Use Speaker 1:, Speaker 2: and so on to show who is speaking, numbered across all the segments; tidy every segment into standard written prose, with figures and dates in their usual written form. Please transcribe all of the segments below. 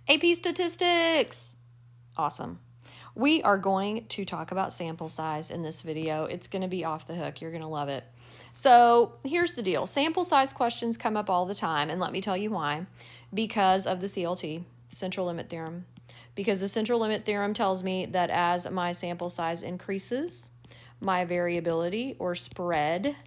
Speaker 1: AP Statistics. Awesome. We are going to talk about sample size in this video. It's going to be off the hook. You're going to love it. So here's the deal. Sample size questions come up all the time, and let me tell you why. Because of the CLT, central limit theorem. Because the central limit theorem tells me that as my sample size increases, my variability or spread,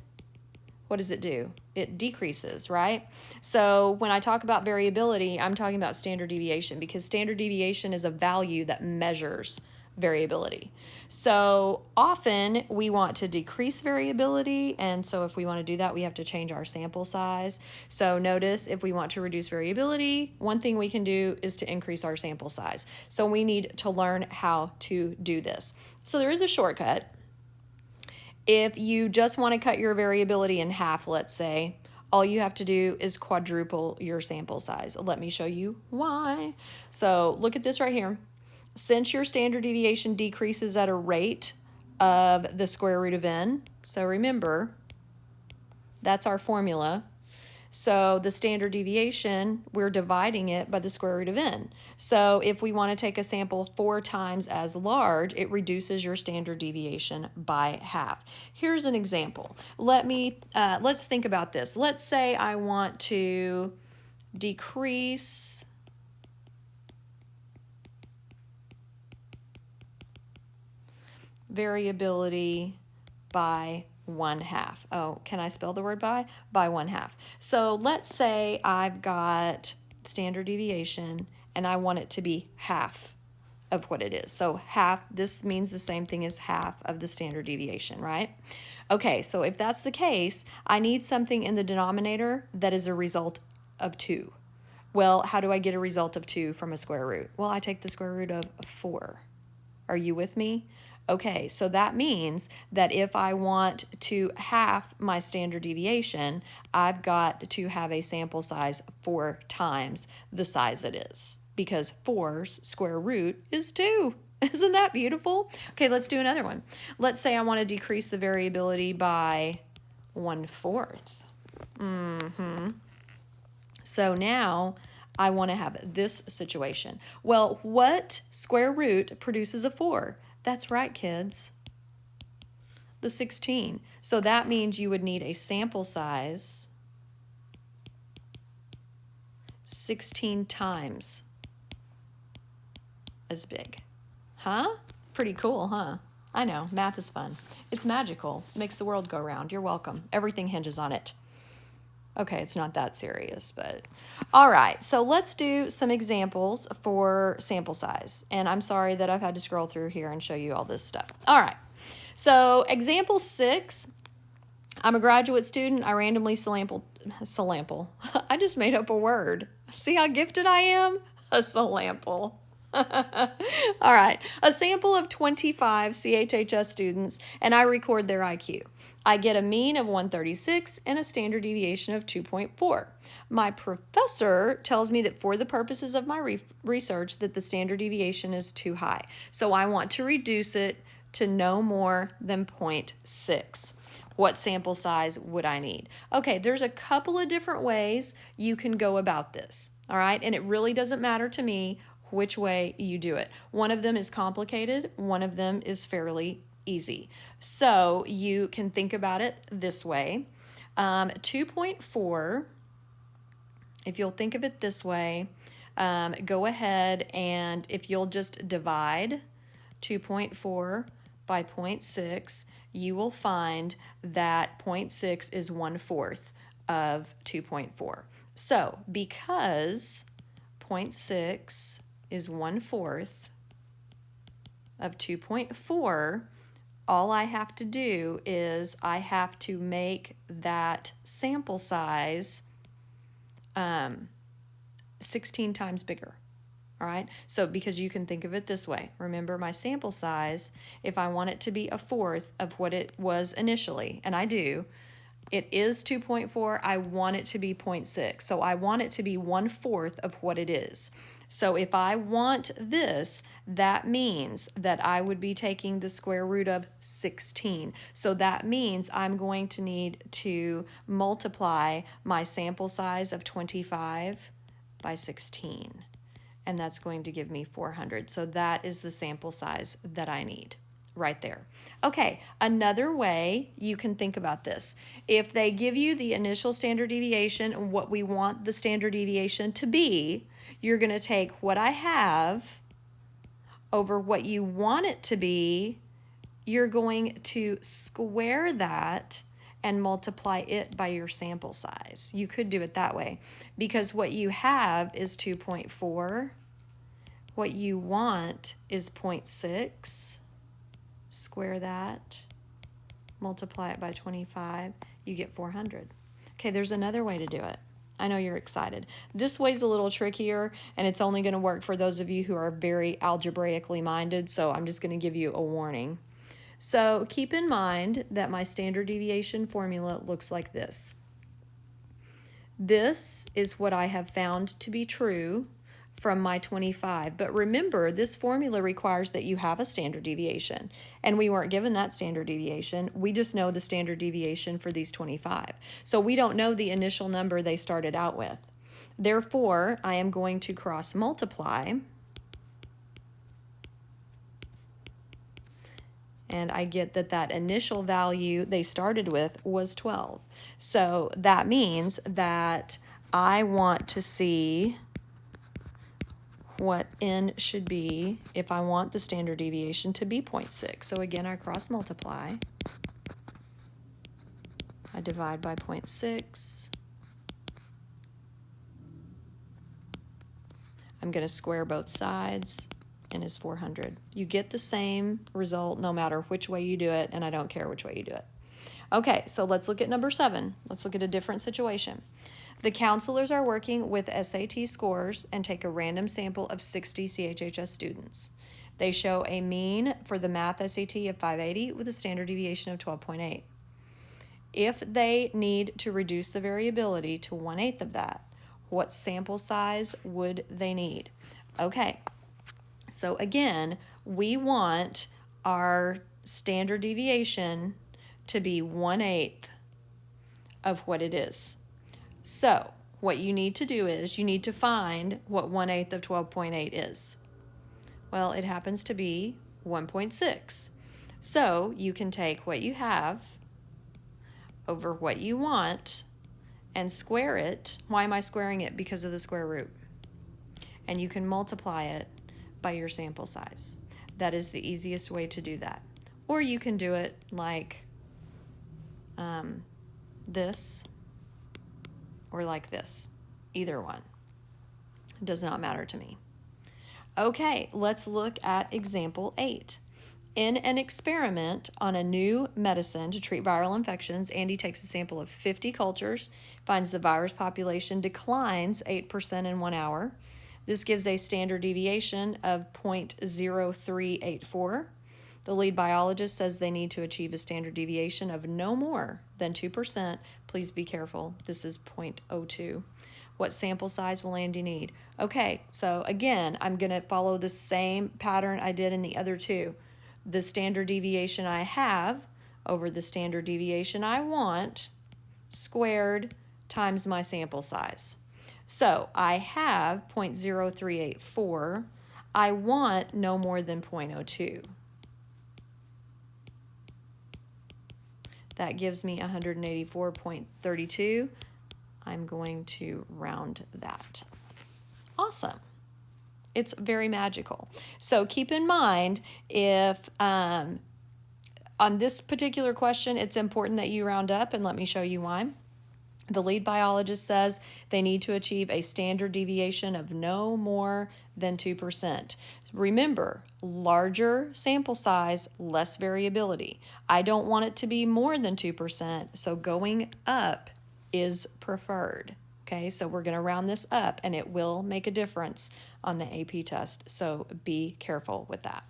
Speaker 1: what does it do? It decreases, right? So when I talk about variability, I'm talking about standard deviation, because standard deviation is a value that measures variability. So often we want to decrease variability, and so if we want to do that, we have to change our sample size. So notice, if we want to reduce variability, one thing we can do is to increase our sample size. So we need to learn how to do this. So there is a shortcut. If you just want to cut your variability in half, let's say, all you have to do is quadruple your sample size. Let me show you why. So look at this right here. Since your standard deviation decreases at a rate of the square root of n, so remember, that's our formula. So the standard deviation, we're dividing it by the square root of n. So if we want to take a sample 4 times as large, it reduces your standard deviation by half. Here's an example. Let's think about this. Let's say I want to decrease variability by 1/2. Oh, can I spell the word by? By 1/2. So let's say I've got standard deviation and I want it to be half of what it is. So half, this means the same thing as half of the standard deviation, right? Okay, so if that's the case, I need something in the denominator that is a result of 2. Well, how do I get a result of 2 from a square root? Well, I take the square root of 4. Are you with me? Okay, so that means that if I want to half my standard deviation, I've got to have a sample size 4 times the size it is, because 4's square root is 2. Isn't that beautiful? Okay, let's do another one. Let's say I want to decrease the variability by 1/4. So now I want to have this situation. Well, what square root produces a 4? That's right, kids. The 16. So that means you would need a sample size 16 times as big. Huh? Pretty cool, huh? I know, math is fun. It's magical. Makes the world go round. You're welcome. Everything hinges on it. Okay, it's not that serious, but all right. So let's do some examples for sample size. And I'm sorry that I've had to scroll through here and show you all this stuff. All right. So example 6, I'm a graduate student. I randomly sample. I just made up a word. See how gifted I am? A sample. All right. A sample of 25 CHHS students, and I record their IQ. I get a mean of 136 and a standard deviation of 2.4. My professor tells me that for the purposes of my research that the standard deviation is too high. So I want to reduce it to no more than 0.6. What sample size would I need? Okay, there's a couple of different ways you can go about this, all right? And it really doesn't matter to me which way you do it. One of them is complicated, one of them is fairly easy. So you can think about it this way. 2.4, if you'll think of it this way, go ahead and if you'll just divide 2.4 by 0.6, you will find that 0.6 is 1/4 of 2.4. So because 0.6 is 1/4 of 2.4, all I have to do is I have to make that sample size 16 times bigger. All right, so because you can think of it this way. Remember, my sample size, if I want it to be 1/4 of what it was initially, and I do, it is 2.4, I want it to be 0.6. So I want it to be 1/4 of what it is. So if I want this, that means that I would be taking the square root of 16. So that means I'm going to need to multiply my sample size of 25 by 16. and that's going to give me 400. So that is the sample size that I need right there. Okay, another way you can think about this. If they give you the initial standard deviation and what we want the standard deviation to be, you're going to take what I have over what you want it to be. You're going to square that and multiply it by your sample size. You could do it that way because what you have is 2.4. What you want is 0.6. Square that, multiply it by 25, you get 400. Okay, there's another way to do it. I know you're excited. This way's a little trickier, and it's only going to work for those of you who are very algebraically minded, so I'm just going to give you a warning. So keep in mind that my standard deviation formula looks like this. This is what I have found to be true from my 25. But remember, this formula requires that you have a standard deviation, and we weren't given that standard deviation. We just know the standard deviation for these 25. So we don't know the initial number they started out with. Therefore, I am going to cross multiply, and I get that that initial value they started with was 12. So that means that I want to see what n should be if I want the standard deviation to be 0.6. So again, I cross multiply. I divide by 0.6. I'm going to square both sides. N is 400. You get the same result no matter which way you do it, and I don't care which way you do it. Okay, so let's look at number 7. Let's look at a different situation. The counselors are working with SAT scores and take a random sample of 60 CHHS students. They show a mean for the math SAT of 580 with a standard deviation of 12.8. If they need to reduce the variability to 1/8 of that, what sample size would they need? Okay, so again, we want our standard deviation to be 1/8 of what it is. So what you need to do is you need to find what 1/8 of 12.8 is. Well, it happens to be 1.6. So you can take what you have over what you want and square it. Why am I squaring it? Because of the square root. And you can multiply it by your sample size. That is the easiest way to do that. Or you can do it like this or like this. Either one. It does not matter to me. Okay, let's look at example 8. In an experiment on a new medicine to treat viral infections, Andy takes a sample of 50 cultures, finds the virus population declines 8% in 1 hour. This gives a standard deviation of 0.0384. The lead biologist says they need to achieve a standard deviation of no more than 2%. Please be careful. This is 0.02. What sample size will Andy need? Okay, so again, I'm going to follow the same pattern I did in the other two. The standard deviation I have over the standard deviation I want squared times my sample size. So I have 0.0384. I want no more than 0.02. That gives me 184.32. I'm going to round that. Awesome. It's very magical. So keep in mind, if on this particular question, it's important that you round up, and let me show you why. The lead biologist says they need to achieve a standard deviation of no more than 2%. Remember, larger sample size, less variability. I don't want it to be more than 2%, so going up is preferred. Okay, so we're going to round this up, and it will make a difference on the AP test, so be careful with that.